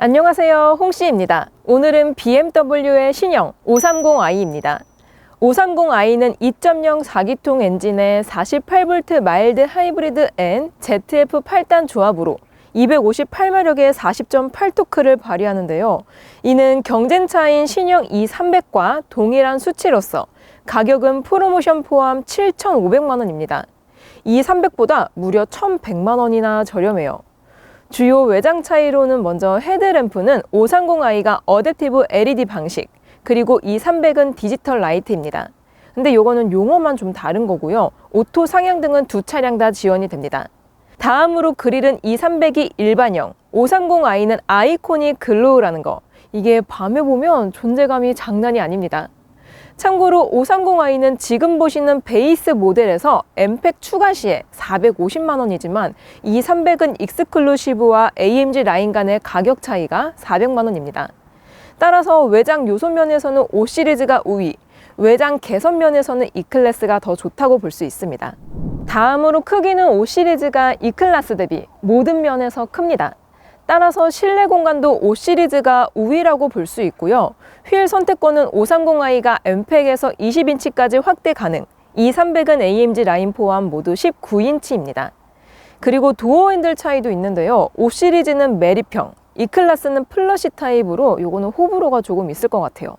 안녕하세요, 홍씨입니다. 오늘은 BMW의 신형 530i입니다. 530i는 2.0 4기통 엔진의 48V 마일드 하이브리드 N ZF 8단 조합으로 258마력의 40.8토크를 발휘하는데요. 이는 경쟁차인 신형 E300과 동일한 수치로서 가격은 프로모션 포함 7,500만 원입니다. E300보다 무려 1,100만 원이나 저렴해요. 주요 외장 차이로는 먼저 헤드램프는 530i가 어댑티브 LED 방식, 그리고 E300은 디지털 라이트입니다. 근데 요거는 용어만 좀 다른 거고요. 오토 상향등은 두 차량 다 지원이 됩니다. 다음으로 그릴은 E300이 일반형, 530i는 아이코닉 글로우라는 거. 이게 밤에 보면 존재감이 장난이 아닙니다. 참고로 530i는 지금 보시는 베이스 모델에서 M팩 추가 시에 450만 원이지만 E300은 익스클루시브와 AMG 라인 간의 가격 차이가 400만 원입니다. 따라서 외장 요소 면에서는 5 시리즈가 우위, 외장 개선 면에서는 E클래스가 더 좋다고 볼 수 있습니다. 다음으로 크기는 5 시리즈가 E클래스 대비 모든 면에서 큽니다. 따라서 실내 공간도 5 시리즈가 우위라고 볼 수 있고요. 휠 선택권은 530i가 M팩에서 20인치까지 확대 가능, E300은 AMG 라인 포함 모두 19인치입니다. 그리고 도어 핸들 차이도 있는데요. 5 시리즈는 메리평, E클래스는 플러시 타입으로 요거는 호불호가 조금 있을 것 같아요.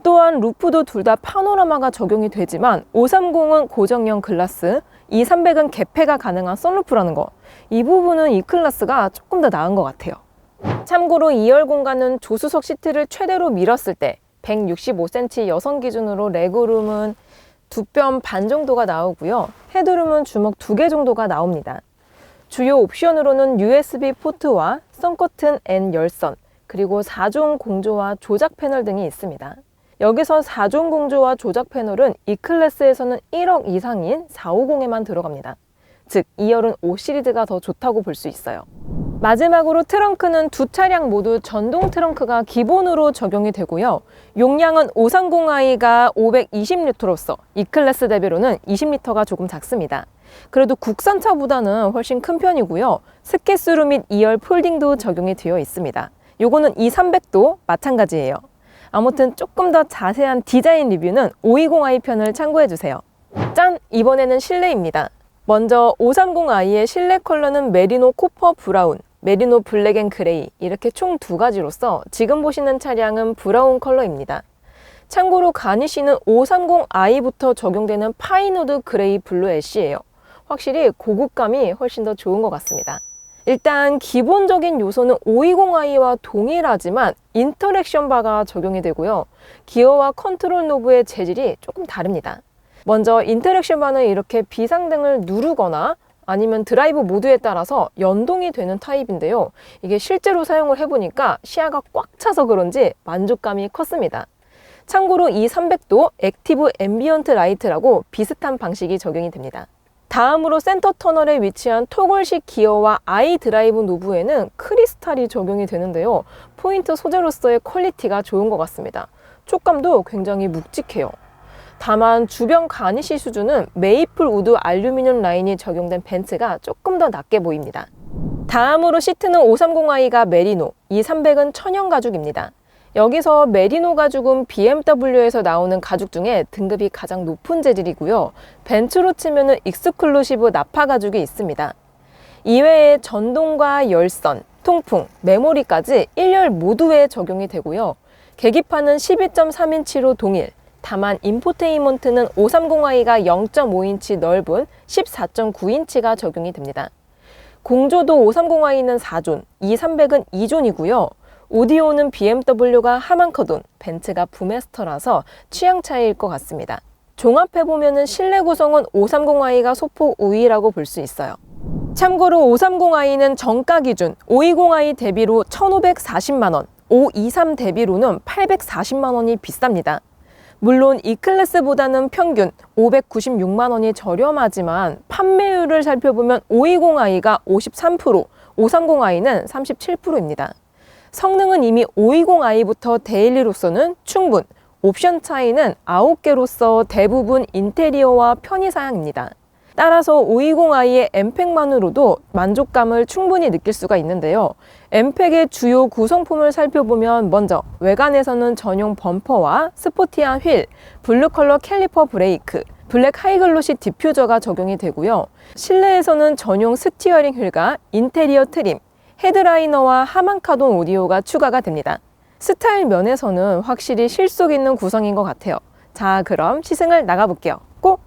또한 루프도 둘 다 파노라마가 적용이 되지만 530은 고정형 글라스, E300은 개폐가 가능한 썬루프라는 거. 이 부분은 E클래스가 조금 더 나은 것 같아요. 참고로 2열 공간은 조수석 시트를 최대로 밀었을 때 165cm 여성 기준으로 레그룸은 2뼘 반 정도가 나오고요. 헤드룸은 주먹 2개 정도가 나옵니다. 주요 옵션으로는 USB 포트와 선커튼 N 열선, 그리고 4종 공조와 조작 패널 등이 있습니다. 여기서 4종 공조와 조작 패널은 E클래스에서는 1억 이상인 450에만 들어갑니다. 즉 2열은 5 시리즈가 더 좋다고 볼 수 있어요. 마지막으로 트렁크는 두 차량 모두 전동 트렁크가 기본으로 적용이 되고요. 용량은 530i가 520리터로서 E클래스 대비로는 20리터가 조금 작습니다. 그래도 국산차보다는 훨씬 큰 편이고요. 스키스루 및 2열 폴딩도 적용이 되어 있습니다. 요거는 E300도 마찬가지예요. 아무튼 조금 더 자세한 디자인 리뷰는 520i 편을 참고해주세요. 짠! 이번에는 실내입니다. 먼저 530i의 실내 컬러는 메리노 코퍼 브라운, 메리노 블랙 앤 그레이 이렇게 총 두 가지로서 지금 보시는 차량은 브라운 컬러입니다. 참고로 가니쉬는 530i부터 적용되는 파인우드 그레이 블루 애쉬예요. 확실히 고급감이 훨씬 더 좋은 것 같습니다. 일단 기본적인 요소는 520i와 동일하지만 인터랙션 바가 적용이 되고요. 기어와 컨트롤 노브의 재질이 조금 다릅니다. 먼저 인터랙션 바는 이렇게 비상등을 누르거나 아니면 드라이브 모드에 따라서 연동이 되는 타입인데요. 이게 실제로 사용을 해보니까 시야가 꽉 차서 그런지 만족감이 컸습니다. 참고로 이 300도 액티브 앰비언트 라이트라고 비슷한 방식이 적용이 됩니다. 다음으로 센터 터널에 위치한 토글식 기어와 I 드라이브 노브에는 크리스탈이 적용이 되는데요. 포인트 소재로서의 퀄리티가 좋은 것 같습니다. 촉감도 굉장히 묵직해요. 다만 주변 가니쉬 수준은 메이플 우드 알루미늄 라인이 적용된 벤츠가 조금 더 낮게 보입니다. 다음으로 시트는 530i가 메리노, E300은 천연 가죽입니다. 여기서 메리노 가죽은 BMW에서 나오는 가죽 중에 등급이 가장 높은 재질이고요. 벤츠로 치면은 익스클루시브 나파 가죽이 있습니다. 이외에 전동과 열선, 통풍, 메모리까지 1열 모두에 적용이 되고요. 계기판은 12.3인치로 동일, 다만 인포테인먼트는 530i가 0.5인치 넓은 14.9인치가 적용이 됩니다. 공조도 530i는 4존, E300은 2존이고요. 오디오는 BMW가 하만커돈, 벤츠가 부메스터라서 취향 차이일 것 같습니다. 종합해보면 실내 구성은 530i가 소폭 우위라고 볼 수 있어요. 참고로 530i는 정가 기준 520i 대비로 1,540만 원, 523 대비로는 840만 원이 비쌉니다. 물론 E클래스보다는 평균 596만 원이 저렴하지만 판매율을 살펴보면 520i가 53%, 530i는 37%입니다. 성능은 이미 520i부터 데일리로서는 충분, 옵션 차이는 9개로서 대부분 인테리어와 편의사양입니다. 따라서 520i의 엠팩만으로도 만족감을 충분히 느낄 수가 있는데요. 엠팩의 주요 구성품을 살펴보면 먼저 외관에서는 전용 범퍼와 스포티한 휠, 블루 컬러 캘리퍼 브레이크, 블랙 하이글로시 디퓨저가 적용이 되고요. 실내에서는 전용 스티어링 휠과 인테리어 트림, 헤드라이너와 하만카돈 오디오가 추가가 됩니다. 스타일 면에서는 확실히 실속 있는 구성인 것 같아요. 자, 그럼 시승을 나가볼게요. 고!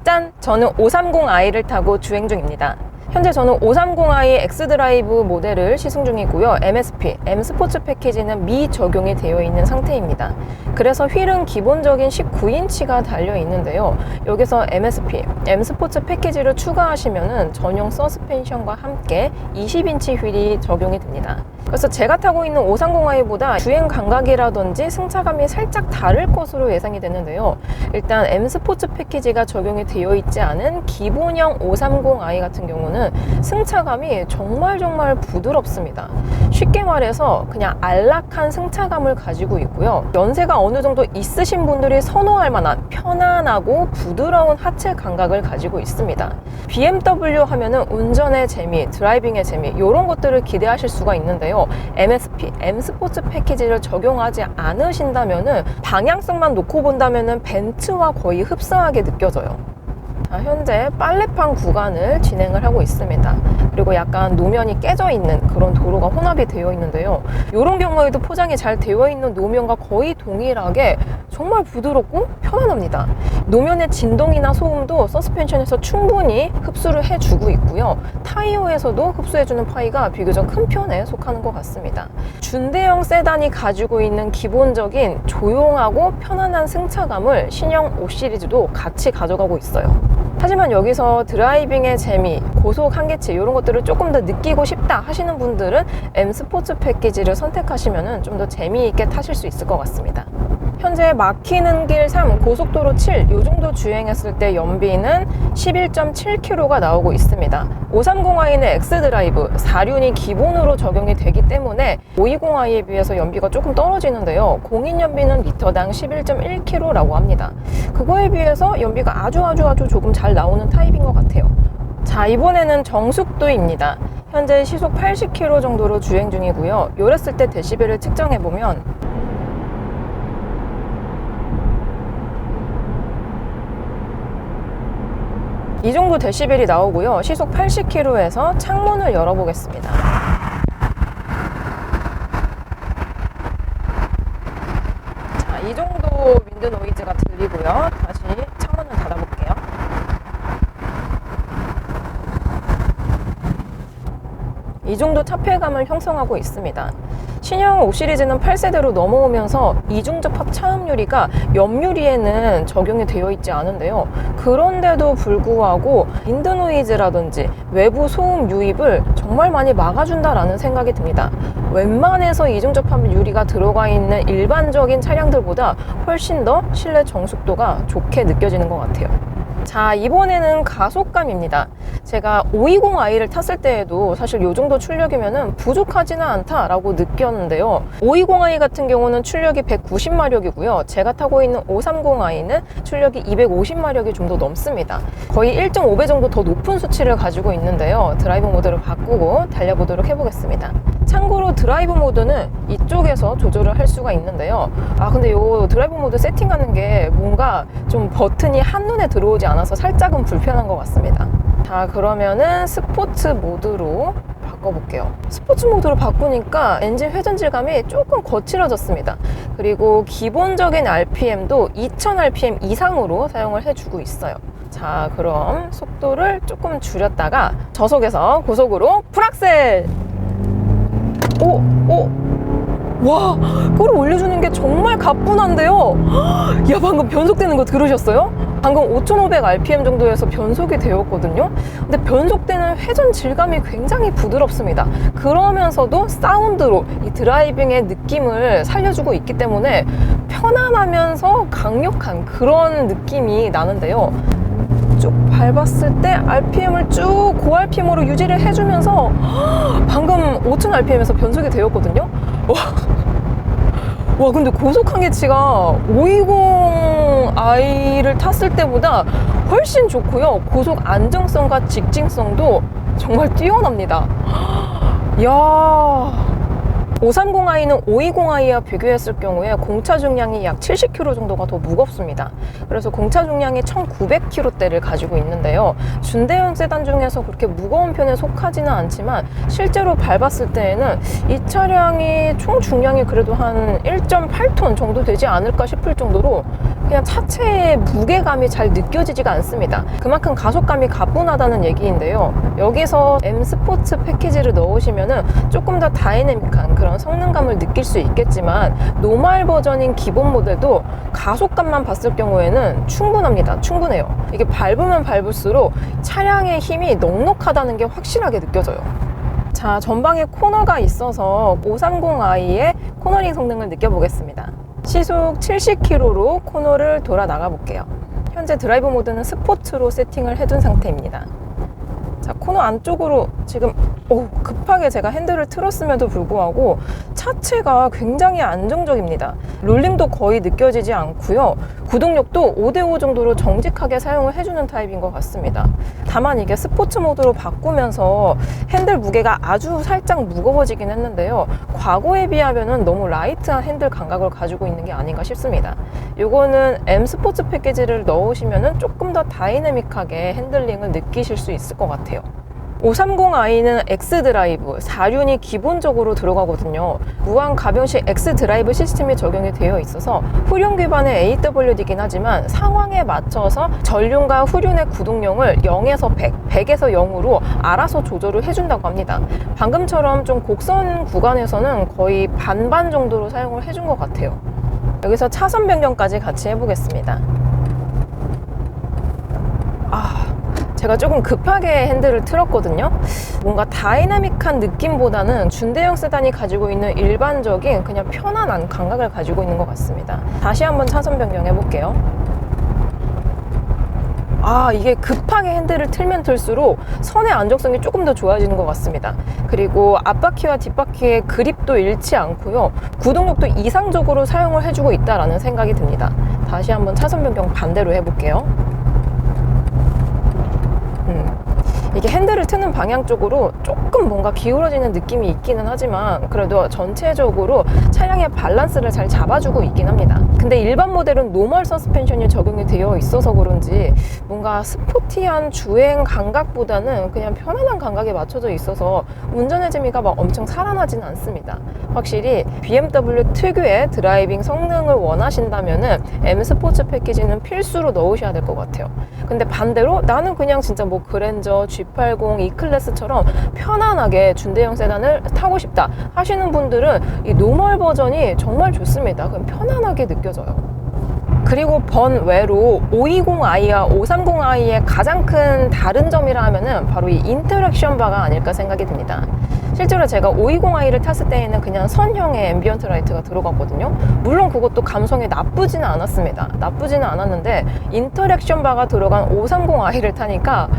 짠! 저는 530i를 타고 주행 중입니다. 현재 저는 530i X드라이브 모델을 시승 중이고요. MSP, M 스포츠 패키지는 미적용이 되어 있는 상태입니다. 그래서 휠은 기본적인 19인치가 달려 있는데요. 여기서 MSP, M 스포츠 패키지를 추가하시면 전용 서스펜션과 함께 20인치 휠이 적용이 됩니다. 그래서 제가 타고 있는 530i보다 주행 감각이라든지 승차감이 살짝 다를 것으로 예상이 되는데요. 일단 M 스포츠 패키지가 적용이 되어 있지 않은 기본형 530i 같은 경우는 승차감이 정말 부드럽습니다. 쉽게 말해서 그냥 안락한 승차감을 가지고 있고요. 연세가 어느 정도 있으신 분들이 선호할 만한 편안하고 부드러운 하체 감각을 가지고 있습니다. BMW 하면은 운전의 재미, 드라이빙의 재미 이런 것들을 기대하실 수가 있는데요. MSP, M 스포츠 패키지를 적용하지 않으신다면은 방향성만 놓고 본다면은 벤츠와 거의 흡사하게 느껴져요. 현재 빨래판 구간을 진행을 하고 있습니다. 그리고 약간 노면이 깨져 있는 그런 도로가 혼합이 되어 있는데요. 이런 경우에도 포장이 잘 되어 있는 노면과 거의 동일하게 정말 부드럽고 편안합니다. 노면의 진동이나 소음도 서스펜션에서 충분히 흡수를 해주고 있고요. 타이어에서도 흡수해주는 파이가 비교적 큰 편에 속하는 것 같습니다. 준대형 세단이 가지고 있는 기본적인 조용하고 편안한 승차감을 신형 5 시리즈도 같이 가져가고 있어요. 하지만 여기서 드라이빙의 재미, 고속 한계치 이런 것들을 조금 더 느끼고 싶다 하시는 분들은 M 스포츠 패키지를 선택하시면 좀 더 재미있게 타실 수 있을 것 같습니다. 현재 막히는 길 3, 고속도로 7, 이 정도 주행했을 때 연비는 11.7km가 나오고 있습니다. 530i는 X드라이브, 4륜이 기본으로 적용이 되기 때문에 520i에 비해서 연비가 조금 떨어지는데요. 공인 연비는 리터당 11.1km라고 합니다. 그거에 비해서 연비가 아주 조금 잘 나오는 타입인 것 같아요. 자, 이번에는 정숙도입니다. 현재 시속 80km 정도로 주행 중이고요. 요랬을 때 데시벨을 측정해보면 이 정도 데시벨이 나오고요. 시속 80km에서 창문을 열어보겠습니다. 자, 이 정도 윈드 노이즈가 들리고요. 다시 창문을 닫아볼게요. 이 정도 타폐감을 형성하고 있습니다. 신형 5 시리즈는 8세대로 넘어오면서 이중접합 차음 유리가 옆 유리에는 적용이 되어 있지 않은데요. 그런데도 불구하고 윈드 노이즈라든지 외부 소음 유입을 정말 많이 막아준다라는 생각이 듭니다. 웬만해서 이중접합 유리가 들어가 있는 일반적인 차량들보다 훨씬 더 실내 정숙도가 좋게 느껴지는 것 같아요. 자, 이번에는 가속감입니다. 제가 520i를 탔을 때에도 사실 이 정도 출력이면 부족하지는 않다라고 느꼈는데요. 520i 같은 경우는 출력이 190마력이고요. 제가 타고 있는 530i는 출력이 250마력이 좀 더 넘습니다. 거의 1.5배 정도 더 높은 수치를 가지고 있는데요. 드라이브 모드를 바꾸고 달려보도록 해보겠습니다. 참고로 드라이브 모드는 이쪽에서 조절을 할 수가 있는데요. 근데 이 드라이브 모드 세팅하는 게 뭔가 좀 버튼이 한눈에 들어오지 않아서 살짝은 불편한 것 같습니다. 자, 그러면은 스포츠 모드로 바꿔볼게요. 스포츠 모드로 바꾸니까 엔진 회전 질감이 조금 거칠어졌습니다. 그리고 기본적인 RPM도 2000rpm 이상으로 사용을 해주고 있어요. 자, 그럼 속도를 조금 줄였다가 저속에서 고속으로 풀악셀! 와, 그걸 올려주는 게 정말 가뿐한데요. 야, 방금 변속되는 거 들으셨어요? 방금 5500rpm 정도에서 변속이 되었거든요. 근데 변속되는 회전 질감이 굉장히 부드럽습니다. 그러면서도 사운드로 이 드라이빙의 느낌을 살려주고 있기 때문에 편안하면서 강력한 그런 느낌이 나는데요. 쭉 밟았을 때 RPM을 쭉 고RPM으로 유지를 해주면서 방금 5000rpm에서 변속이 되었거든요. 와, 근데 고속 한계치가 520 330i를 탔을 때보다 훨씬 좋고요. 고속 안정성과 직진성도 정말 뛰어납니다. 이야, 530i는 520i와 비교했을 경우에 공차 중량이 약 70kg 정도가 더 무겁습니다. 그래서 공차 중량이 1900kg대를 가지고 있는데요. 준대형 세단 중에서 그렇게 무거운 편에 속하지는 않지만 실제로 밟았을 때에는 이 차량이 총 중량이 그래도 한 1.8톤 정도 되지 않을까 싶을 정도로 그냥 차체의 무게감이 잘 느껴지지가 않습니다. 그만큼 가속감이 가뿐하다는 얘기인데요. 여기서 M 스포츠 패키지를 넣으시면은 조금 더 다이내믹한 그런 성능감을 느낄 수 있겠지만 노멀 버전인 기본 모델도 가속감만 봤을 경우에는 충분해요. 이게 밟으면 밟을수록 차량의 힘이 넉넉하다는 게 확실하게 느껴져요. 자, 전방에 코너가 있어서 530i의 코너링 성능을 느껴보겠습니다. 시속 70km로 코너를 돌아 나가 볼게요. 현재 드라이브 모드는 스포츠로 세팅을 해둔 상태입니다. 자, 코너 안쪽으로 지금 급하게 제가 핸들을 틀었음에도 불구하고 차체가 굉장히 안정적입니다. 롤링도 거의 느껴지지 않고요. 구동력도 5대5 정도로 정직하게 사용을 해주는 타입인 것 같습니다. 다만 이게 스포츠 모드로 바꾸면서 핸들 무게가 아주 살짝 무거워지긴 했는데요. 과거에 비하면 너무 라이트한 핸들 감각을 가지고 있는 게 아닌가 싶습니다. 이거는 M 스포츠 패키지를 넣으시면 조금 더 다이내믹하게 핸들링을 느끼실 수 있을 것 같아요. 530i는 X드라이브, 4륜이 기본적으로 들어가거든요. 무한 가변식 X드라이브 시스템이 적용이 되어 있어서 후륜 기반의 AWD이긴 하지만 상황에 맞춰서 전륜과 후륜의 구동력을 0에서 100, 100에서 0으로 알아서 조절을 해준다고 합니다. 방금처럼 좀 곡선 구간에서는 거의 반반 정도로 사용을 해준 것 같아요. 여기서 차선 변경까지 같이 해보겠습니다. 제가 조금 급하게 핸들을 틀었거든요. 뭔가 다이나믹한 느낌보다는 준대형 세단이 가지고 있는 일반적인 그냥 편안한 감각을 가지고 있는 것 같습니다. 다시 한번 차선 변경해 볼게요. 이게 급하게 핸들을 틀면 틀수록 선의 안정성이 조금 더 좋아지는 것 같습니다. 그리고 앞바퀴와 뒷바퀴의 그립도 잃지 않고요. 구동력도 이상적으로 사용을 해주고 있다는 생각이 듭니다. 다시 한번 차선 변경 반대로 해볼게요. 이게 핸들을 트는 방향 쪽으로 조금 뭔가 기울어지는 느낌이 있기는 하지만 그래도 전체적으로 차량의 밸런스를 잘 잡아주고 있긴 합니다. 근데 일반 모델은 노멀 서스펜션이 적용이 되어 있어서 그런지 뭔가 스포티한 주행 감각보다는 그냥 편안한 감각에 맞춰져 있어서 운전의 재미가 막 엄청 살아나지는 않습니다. 확실히 BMW 특유의 드라이빙 성능을 원하신다면은 M 스포츠 패키지는 필수로 넣으셔야 될 것 같아요. 근데 반대로 나는 그냥 진짜 뭐 그랜저, G80, E클래스처럼 편안하게 준대형 세단을 타고 싶다 하시는 분들은 이 노멀 버전이 정말 좋습니다. 그냥 편안하게 느껴져요. 그리고 번외로 520i와 530i의 가장 큰 다른 점이라 하면은 바로 이 인터랙션 바가 아닐까 생각이 듭니다. 실제로 제가 520i를 탔을 때에는 그냥 선형의 앰비언트 라이트가 들어갔거든요. 물론 그것도 감성이 나쁘지는 않았습니다. 나쁘지는 않았는데 인터랙션 바가 들어간 530i를 타니까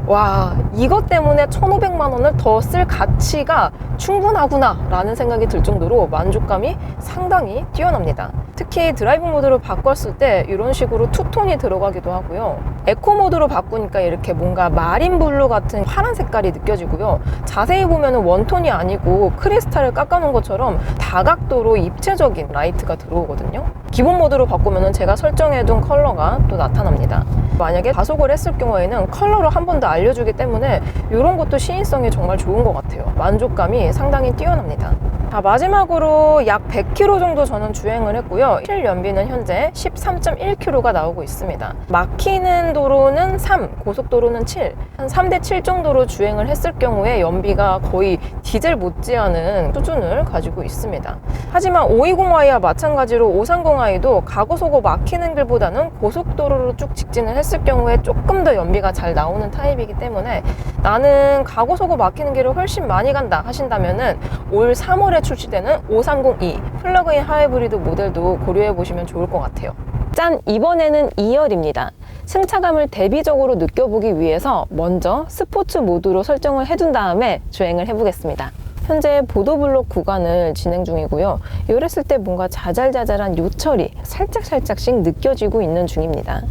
와, 이것 때문에 1,500만 원을 더 쓸 가치가 충분하구나 라는 생각이 들 정도로 만족감이 상당히 뛰어납니다. 특히 드라이브 모드로 바꿨을 때 이런 식으로 투톤이 들어가기도 하고요. 에코 모드로 바꾸니까 이렇게 뭔가 마린 블루 같은 파란 색깔이 느껴지고요. 자세히 보면 원톤이 아니고 크리스탈을 깎아놓은 것처럼 다각도로 입체적인 라이트가 들어오거든요. 기본 모드로 바꾸면 제가 설정해둔 컬러가 또 나타납니다. 만약에 가속을 했을 경우에는 컬러로 한 번 더 알려주기 때문에 이런 것도 시인성이 정말 좋은 것 같아요. 만족감이 상당히 뛰어납니다. 자, 마지막으로 약 100km 정도 저는 주행을 했고요. 실연비는 현재 13.1km가 나오고 있습니다. 막히는 도로는 3, 고속도로는 7, 한 3대7 정도로 주행을 했을 경우에 연비가 거의 디젤 못지않은 수준을 가지고 있습니다. 하지만 520i와 마찬가지로 530i도 가고속으로 막히는 길보다는 고속도로로 쭉 직진을 했을 경우에 조금 더 연비가 잘 나오는 타입이기 때문에 나는 가고속으로 막히는 길을 훨씬 많이 간다 하신다면은 올 3월에 출시되는 530e 플러그인 하이브리드 모델도 고려해 보시면 좋을 것 같아요. 짠! 이번에는 2열입니다. 승차감을 대비적으로 느껴보기 위해서 먼저 스포츠 모드로 설정을 해둔 다음에 주행을 해보겠습니다. 현재 보도블록 구간을 진행 중이고요. 이랬을 때 뭔가 자잘자잘한 요철이 살짝씩 느껴지고 있는 중입니다.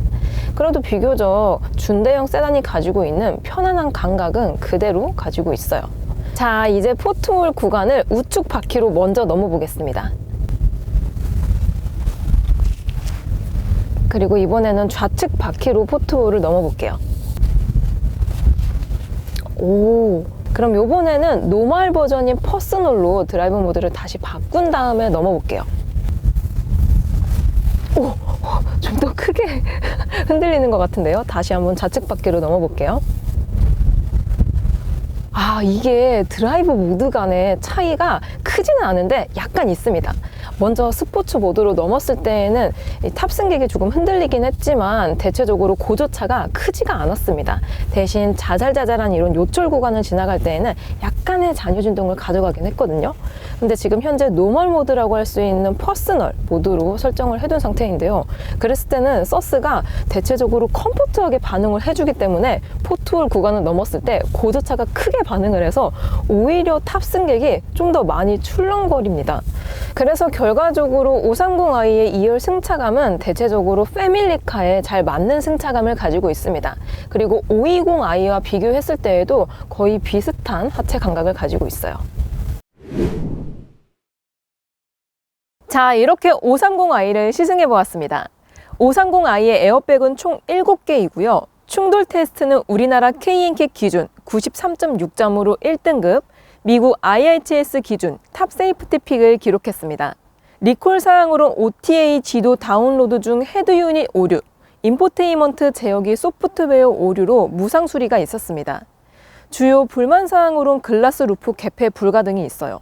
그래도 비교적 준대형 세단이 가지고 있는 편안한 감각은 그대로 가지고 있어요. 자, 이제 포트홀 구간을 우측 바퀴로 먼저 넘어보겠습니다. 그리고 이번에는 좌측 바퀴로 포트홀을 넘어볼게요. 오, 그럼 이번에는 노멀 버전인 퍼스널로 드라이브 모드를 다시 바꾼 다음에 넘어볼게요. 오, 좀 더 크게 흔들리는 것 같은데요. 다시 한번 좌측 바퀴로 넘어볼게요. 아, 이게 드라이브 모드 간의 차이가 크지는 않은데 약간 있습니다. 먼저 스포츠 모드로 넘었을 때에는 탑승객이 조금 흔들리긴 했지만 대체적으로 고저차가 크지가 않았습니다. 대신 자잘자잘한 이런 요철 구간을 지나갈 때에는 약간의 잔여 진동을 가져가긴 했거든요. 근데 지금 현재 노멀 모드라고 할 수 있는 퍼스널 모드로 설정을 해둔 상태인데요. 그랬을 때는 서스가 대체적으로 컴포트하게 반응을 해주기 때문에 포트홀 구간을 넘었을 때 고저차가 크게 반응을 해서 오히려 탑승객이 좀 더 많이 출렁거립니다. 그래서 결과적으로 530i의 2열 승차감은 대체적으로 패밀리카에 잘 맞는 승차감을 가지고 있습니다. 그리고 520i와 비교했을 때에도 거의 비슷한 하체 감각을 가지고 있어요. 자, 이렇게 530i를 시승해 보았습니다. 530i의 에어백은 총 7개이고요. 충돌 테스트는 우리나라 K-NCAP 기준 93.6점으로 1등급, 미국 IRTS 기준 탑 세이프티 픽을 기록했습니다. 리콜 사항으로 OTA 지도 다운로드 중 헤드 유닛 오류, 인포테인먼트 제어기 소프트웨어 오류로 무상 수리가 있었습니다. 주요 불만 사항으론 글라스 루프 개폐 불가 등이 있어요.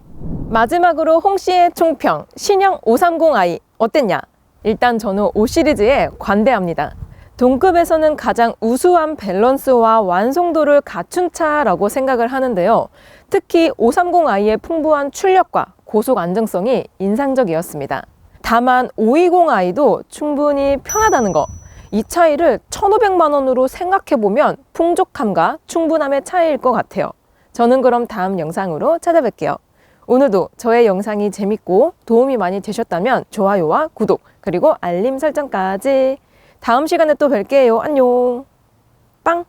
마지막으로 홍씨의 총평, 신형 530i 어땠냐? 일단 저는 5시리즈에 관대합니다. 동급에서는 가장 우수한 밸런스와 완성도를 갖춘 차라고 생각을 하는데요. 특히 530i의 풍부한 출력과 고속 안정성이 인상적이었습니다. 다만 520i도 충분히 편하다는 거, 이 차이를 1,500만 원으로 생각해보면 풍족함과 충분함의 차이일 것 같아요. 저는 그럼 다음 영상으로 찾아뵐게요. 오늘도 저의 영상이 재밌고 도움이 많이 되셨다면 좋아요와 구독, 그리고 알림 설정까지. 다음 시간에 또 뵐게요. 안녕. 빵!